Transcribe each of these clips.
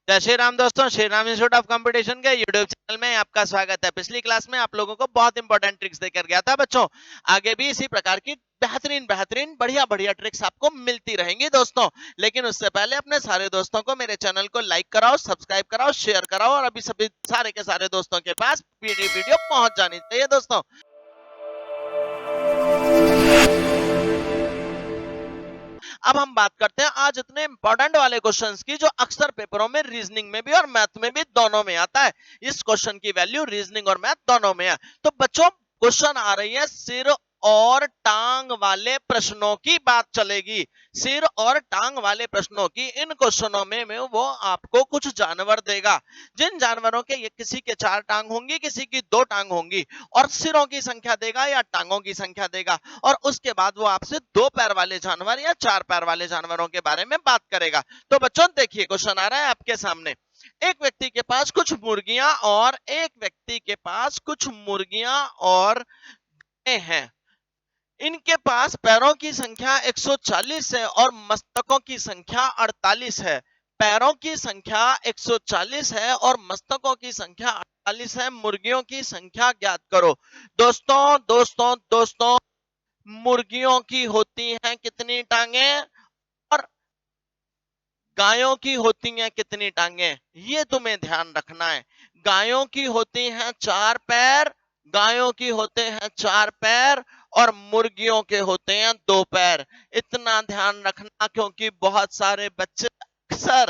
जय श्री राम दोस्तों, Shri Ram institute of competition के यूट्यूब चैनल में आपका स्वागत है। पिछली क्लास में आप लोगों को बहुत इंपॉर्टेंट ट्रिक्स देकर गया था बच्चों। आगे भी इसी प्रकार की बेहतरीन बेहतरीन बढ़िया बढ़िया ट्रिक्स आपको मिलती रहेंगी दोस्तों। लेकिन उससे पहले अपने सारे दोस्तों को मेरे चैनल को लाइक कराओ, सब्सक्राइब कराओ, शेयर कराओ और अभी सभी सारे के सारे दोस्तों के पास वीडियो पहुंच जानी चाहिए दोस्तों। अब हम बात करते हैं आज इतने इंपॉर्टेंट वाले क्वेश्चंस की जो अक्सर पेपरों में रीजनिंग में भी और मैथ में भी दोनों में आता है। इस क्वेश्चन की वैल्यू रीजनिंग और मैथ दोनों में है। तो बच्चों क्वेश्चन आ रही है सिर और टांग वाले प्रश्नों की बात चलेगी। सिर और टांग वाले प्रश्नों की इन क्वेश्चनों में वो आपको कुछ जानवर देगा। जिन जानवरों के ये किसी के 4 टांग होंगी, किसी की 2 टांग होंगी और सिरों की संख्या देगा या टांगों की संख्या देगा। और उसके बाद वो आपसे 2 पैर वाले जानवर या 4 पैर वाले जानवरों के बारे में बात करेगा। तो बच्चों देखिए क्वेश्चन आ रहा है आपके सामने। एक व्यक्ति के पास कुछ मुर्गियां और एक व्यक्ति के पास कुछ मुर्गियां और गायें हैं। इनके पास पैरों की संख्या 140 है और मस्तकों की संख्या 48 है। पैरों की संख्या 140 है और मस्तकों की संख्या 48 है। मुर्गियों की संख्या ज्ञात करो। दोस्तों दोस्तों दोस्तों मुर्गियों की होती हैं कितनी टांगे और गायों की होती हैं कितनी टांगे, ये तुम्हें ध्यान रखना है। गायों की होती हैं 4 पैर, गायों की होते हैं 4 पैर और मुर्गियों के होते हैं 2 पैर। इतना ध्यान रखना क्योंकि बहुत सारे बच्चे अक्सर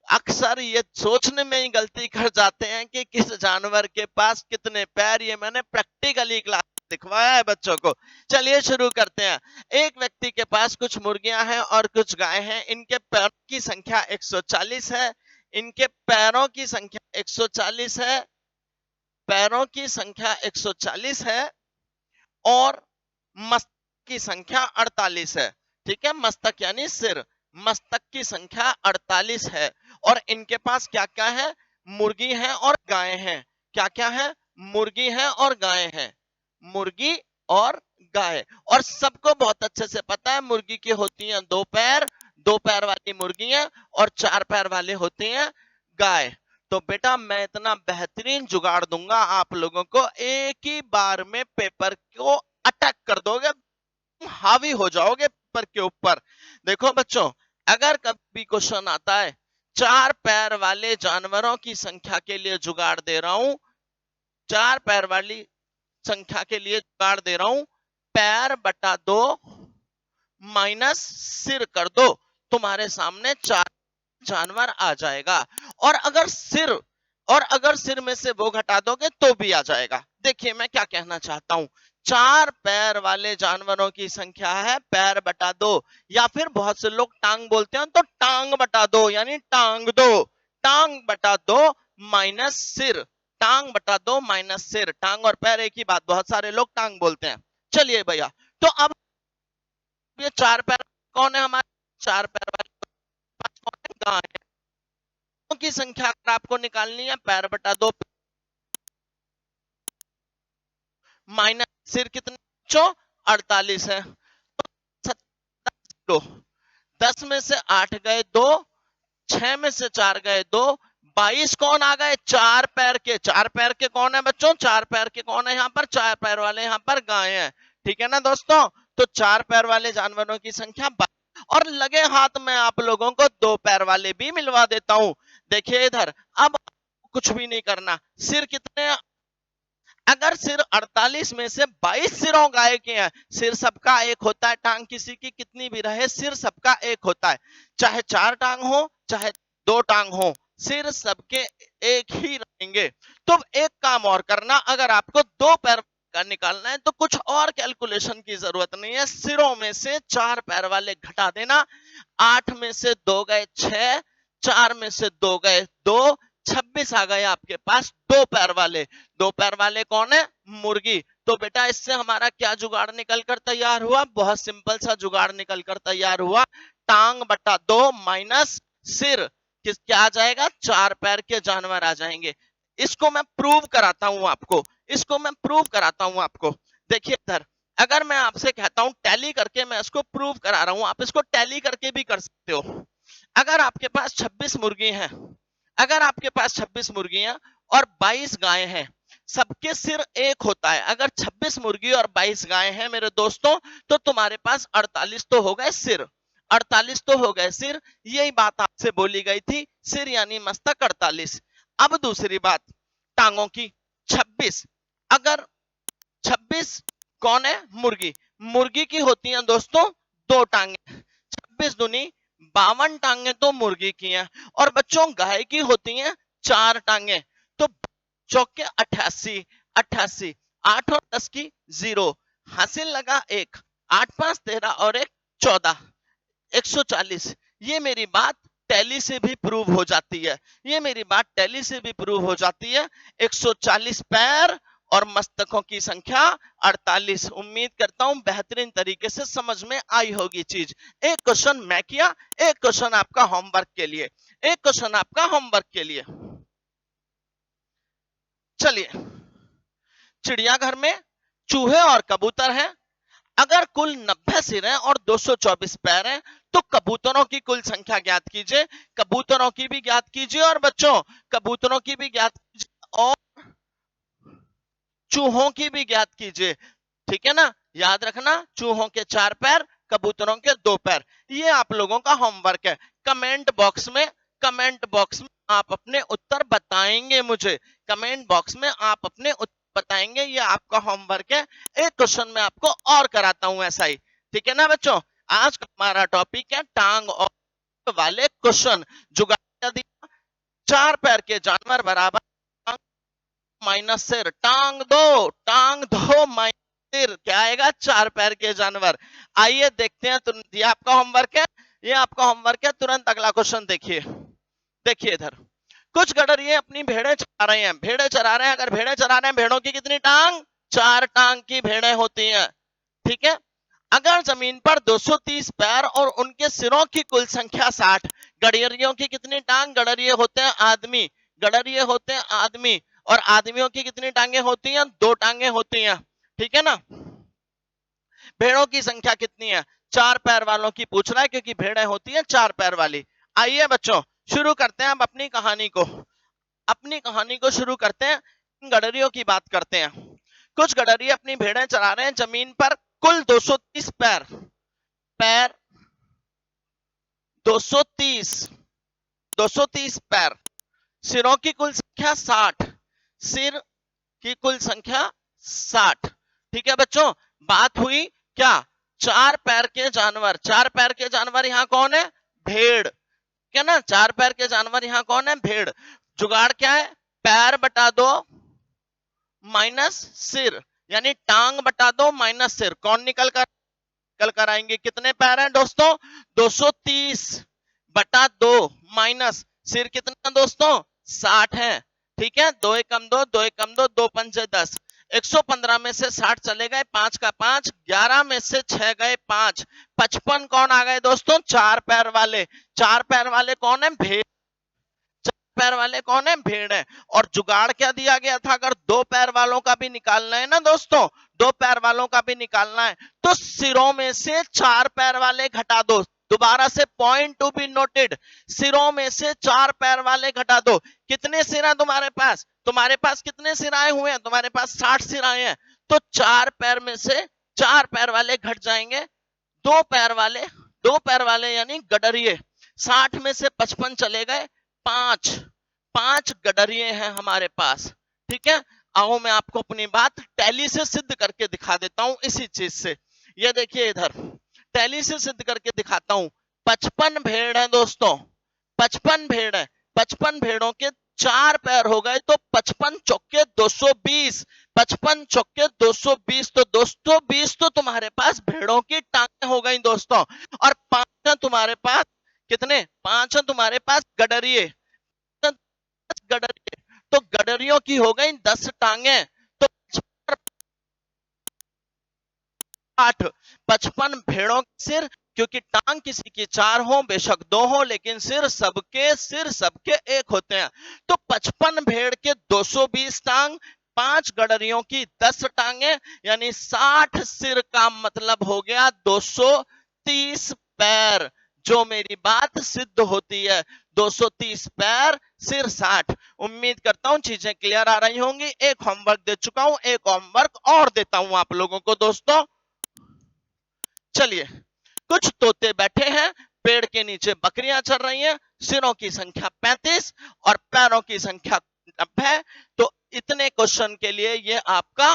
अक्सर ये सोचने में ही गलती कर जाते हैं कि किस जानवर के पास कितने पैर। ये मैंने प्रैक्टिकली क्लास दिखवाया है बच्चों को। चलिए शुरू करते हैं। एक व्यक्ति के पास कुछ मुर्गियां हैं और कुछ गाय हैं। इनके पैरों की संख्या 140 है। इनके पैरों की संख्या 140 है। पैरों की संख्या 140 है और मस्तक की संख्या 48 है। ठीक है, मस्तक यानी सिर, मस्तक की संख्या 48 है और इनके पास क्या क्या है, मुर्गी है और गाय हैं। क्या क्या है, मुर्गी है और गाय हैं। मुर्गी और गाय। और सबको बहुत अच्छे से पता है मुर्गी की होती हैं 2 पैर, 2 पैर वाली मुर्गियां और 4 पैर वाले होते हैं गाय। तो बेटा मैं इतना बेहतरीन जुगाड़ दूंगा आप लोगों को, एक ही बार में पेपर को अटैक कर दोगे, हावी हो जाओगे पेपर के ऊपर। देखो बच्चों, अगर कभी क्वेश्चन आता है 4 पैर वाले जानवरों की संख्या के लिए जुगाड़ दे रहा हूं, 4 पैर वाली संख्या के लिए जुगाड़ दे रहा हूं, पैर बटा 2 माइनस सिर कर दो, तुम्हारे सामने 4 जानवर आ जाएगा। और अगर सिर में से वो घटा दोगे तो भी आ जाएगा। देखिए मैं क्या कहना चाहता हूं, 4 पैर वाले जानवरों की संख्या है पैर बटा 2, या फिर बहुत से लोग टांग बोलते हैं तो टांग बटा 2 यानी टांग 2, टांग बटा 2 माइनस सिर, टांग बटा 2 माइनस सिर। टांग और पैर एक ही बात, बहुत सारे लोग टांग बोलते हैं। चलिए भैया, तो अब ये 4 पैर कौन है हमारे, 4 पैर वाले कौन है, गाय है। की संख्या अगर आपको निकालनी है पैर बटा 2 माइनस सिर कितने बच्चों 48 है। 10 में से 8 गए 2, 6 में से 4 गए 2, 22 कौन आ गए, 4 पैर के। 4 पैर के कौन है बच्चों, 4 पैर के कौन है यहाँ पर, 4 पैर वाले यहाँ पर गाय है। ठीक है ना दोस्तों, तो 4 पैर वाले जानवरों की संख्या और लगे हाथ में आप लोगों को 2 पैर वाले भी मिलवा देता हूं। देखिए इधर, अब कुछ भी नहीं करना। सिर कितने, अगर सिर 48 में से 22 सिरों गाय के हैं, सिर सबका एक होता है, टांग किसी की कितनी भी रहे सिर सबका एक होता है। चाहे 4 टांग हो चाहे 2 टांग हो, सिर सबके एक ही रहेंगे। तो एक काम और करना, अगर आपको 2 पैर का निकालना है तो कुछ और कैलकुलेशन की जरूरत नहीं है। सिरों में से 4 पैर वाले घटा देना, 8 में से 2 गए 6, 4 में से 2 गए 2, 26 आ गए आपके पास 2 पैर वाले। 2 पैर वाले कौन है, मुर्गी। तो बेटा इससे हमारा क्या जुगाड़ निकल कर तैयार हुआ, बहुत सिंपल सा जुगाड़ निकल कर तैयार हुआ, टांग बटा 2 माइनस सिर, क्या आ जाएगा, 4 पैर के जानवर आ जाएंगे। इसको मैं प्रूव कराता हूं आपको, इसको मैं प्रूव कराता हूं आपको। देखिए इधर, अगर मैं आपसे कहता हूं टैली करके मैं इसको प्रूव करा रहा हूं, आप इसको टैली करके भी कर सकते हो। अगर आपके पास 26 मुर्गी हैं अगर आपके पास 26 मुर्गियां और 22 गायें हैं, सबके सिर एक होता है। अगर 26 मुर्गी और 22 गायें हैं मेरे दोस्तों, तो तुम्हारे पास 48 तो हो गए सिर, 48 तो हो गए सिर। यही बात आपसे बोली गई थी, सिर यानी मस्तक 48। अब दूसरी बात, टांगों की 26। अगर 26 कौन है? मुर्गी। मुर्गी की होती हैं दोस्तों 2 टांगे, 26 दूनी 52 टांगे तो मुर्गी की हैं। और बच्चों गाय की होती हैं 4 टांगे, तो चौके 88, 88, 8 और 10 की 0, हासिल लगा 1, 8 5 13 और 1 14, 140। ये मेरी बात टैली से भी प्रूव हो जाती है, ये मेरी बात टैली से भी प्रूव हो जाती है। 140 पैर और मस्तकों की संख्या 48। उम्मीद करता हूं बेहतरीन तरीके से समझ में आई होगी चीज। एक क्वेश्चन मैं किया, एक क्वेश्चन आपका होमवर्क के लिए, एक क्वेश्चन आपका होमवर्क के लिए। चलिए, चिड़ियाघर में चूहे और कबूतर हैं। अगर कुल 90 सिर हैं और 224 पैर हैं, तो कबूतरों की कुल संख्या ज्ञात कीजिए। कबूतरों की भी ज्ञात कीजिए और बच्चों कबूतरों की भी ज्ञात कीजिए और चूहों की भी ज्ञात कीजिए। ठीक है ना, याद रखना, चूहों के 4 पैर, कबूतरों के 2 पैर। ये आप लोगों का होमवर्क है। कमेंट बॉक्स में आप अपने उत्तर बताएंगे मुझे, कमेंट बॉक्स में आप अपने उत्तर बताएंगे, ये आपका होमवर्क है। एक क्वेश्चन मैं आपको और कराता हूं ऐसा ही। ठीक है ना बच्चों, आज का हमारा टॉपिक है टांग और वाले क्वेश्चन। जुगाड़ दिया, 4 पैर के जानवर बराबर माइनस सिर, टांग दो माइनस सिर, क्या आएगा? 4 पैर के जानवर। आइए देखते हैं, तुरंत ये आपका होमवर्क है, ये आपका होमवर्क है। तुरंत अगला क्वेश्चन देखिए, देखिए इधर। कुछ गडरिये अपनी भेड़ें चरा रहे हैं, भेड़ें चरा रहे हैं। अगर भेड़ें चरा रहे हैं, भेड़ों की कितनी टांग? 4 टांग की भेड़ें होती हैं। ठीक है, अगर जमीन पर 230 पैर और उनके सिरों की कुल संख्या 60, गडरियों की कितनी टांग? गडरिये होते हैं आदमी, गडरिये होते हैं आदमी, और आदमियों की कितनी टांगे होती हैं? 2 टांगे होती हैं। ठीक है ना, भेड़ों की संख्या कितनी है? 4 पैर वालों की पूछ रहा है, क्योंकि भेड़ें होती हैं 4 पैर वाली। आइए बच्चों शुरू करते हैं अब अपनी कहानी को, अपनी कहानी को शुरू करते हैं। गडरियों की बात करते हैं। कुछ गडरिये अपनी भेड़ें चरा रहे हैं, जमीन पर कुल 230 पैर, पैर 230, 230 पैर, सिरों की कुल संख्या 60, सिर की कुल संख्या 60। ठीक है बच्चों, बात हुई क्या? 4 पैर के जानवर, 4 पैर के जानवर यहां कौन है? भेड़। ठीक है ना, 4 पैर के जानवर यहां कौन है? भेड़। जुगाड़ क्या है? पैर बटा दो माइनस सिर, यानी टांग बटा दो माइनस सिर। कौन निकल कर आएंगे? कितने पैर हैं दोस्तों? 230 बटा 2 माइनस सिर कितना दोस्तों? 60 है। ठीक है, 2 एकम 2, 2 एकम 2, 2 पंचे 10, 115 में से 60 चले गए, 5 का 5, 11 में से 6 गए 5, 55 कौन आ गए दोस्तों? 4 पैर वाले। 4 पैर वाले कौन है? भेड़। पैर वाले कौन है? भेड़ है। और जुगाड़ क्या दिया गया था? अगर 2 पैर वालों का भी निकालना है ना दोस्तों, 2 पैर वालों का भी निकालना है, तो सिरों में से 4 पैर वाले घटा दो। दोबारा से पॉइंट टू बी नोटेड, सिरों में से 4 पैर वाले घटा दो। कितने सिर हैं तुम्हारे पास? तुम्हारे पास कितने सिर आए हुए हैं? तुम्हारे पास 60 सिर आए हैं, तो 4 पैर में से 4 पैर वाले घट जाएंगे। 2 पैर वाले, 2 पैर वाले यानी गडरिये, 60 में से 55 चले गए, 5 5 गडरिये हैं हमारे पास। ठीक है, आओ मैं आपको अपनी बात टैली से सिद्ध करके दिखा देता हूं इसी चीज से। ये देखिए इधर, टैली से सिद्ध करके दिखाता हूं। 55 भेड़ है दोस्तों, 55 भेड़ है, 55 भेड़ों के 4 पैर हो गए, तो 55 चौके 220, 55 चौके 220, तो 220 तो तुम्हारे पास भेड़ों की टांगें हो गई दोस्तों। और 5 है तुम्हारे पास, कितने? 5 है तुम्हारे पास गडरिये, गडरिये, तो गडरियों की हो गई 10 टांगे, तो 8, 55 भेड़ों के सिर, क्योंकि टांग किसी की 4 हो बेशक 2 हो, लेकिन सिर सबके 1 होते हैं। तो 55 भेड़ के 220 टांग, 5 गडरियों की 10 टांगे, यानी 60 सिर का मतलब हो गया 230 पैर। जो मेरी बात सिद्ध होती है। 230 पैर सिर 60। उम्मीद करता हूं चीजें क्लियर आ रही होंगी। एक होमवर्क दे चुका हूं, एक होमवर्क और देता हूं आप लोगों को दोस्तों। चलिए, कुछ तोते बैठे हैं, पेड़ के नीचे बकरियां चल रही हैं, सिरों की संख्या 35 और पैरों की संख्या 90। तो इतने क्वेश्चन के लिए ये आपका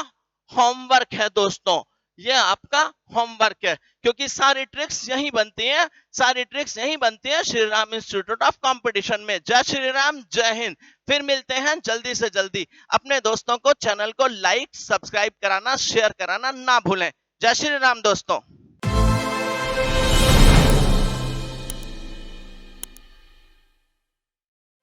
होमवर्क है दोस्तों, ये आपका होमवर्क है, क्योंकि सारी ट्रिक्स यही बनती हैं, सारी ट्रिक्स यही बनती हैं Shri Ram institute of competition में। जय श्री राम, जय हिंद। फिर मिलते हैं जल्दी से जल्दी। अपने दोस्तों को चैनल को लाइक सब्सक्राइब कराना, शेयर कराना ना भूलें। जय श्री राम दोस्तों।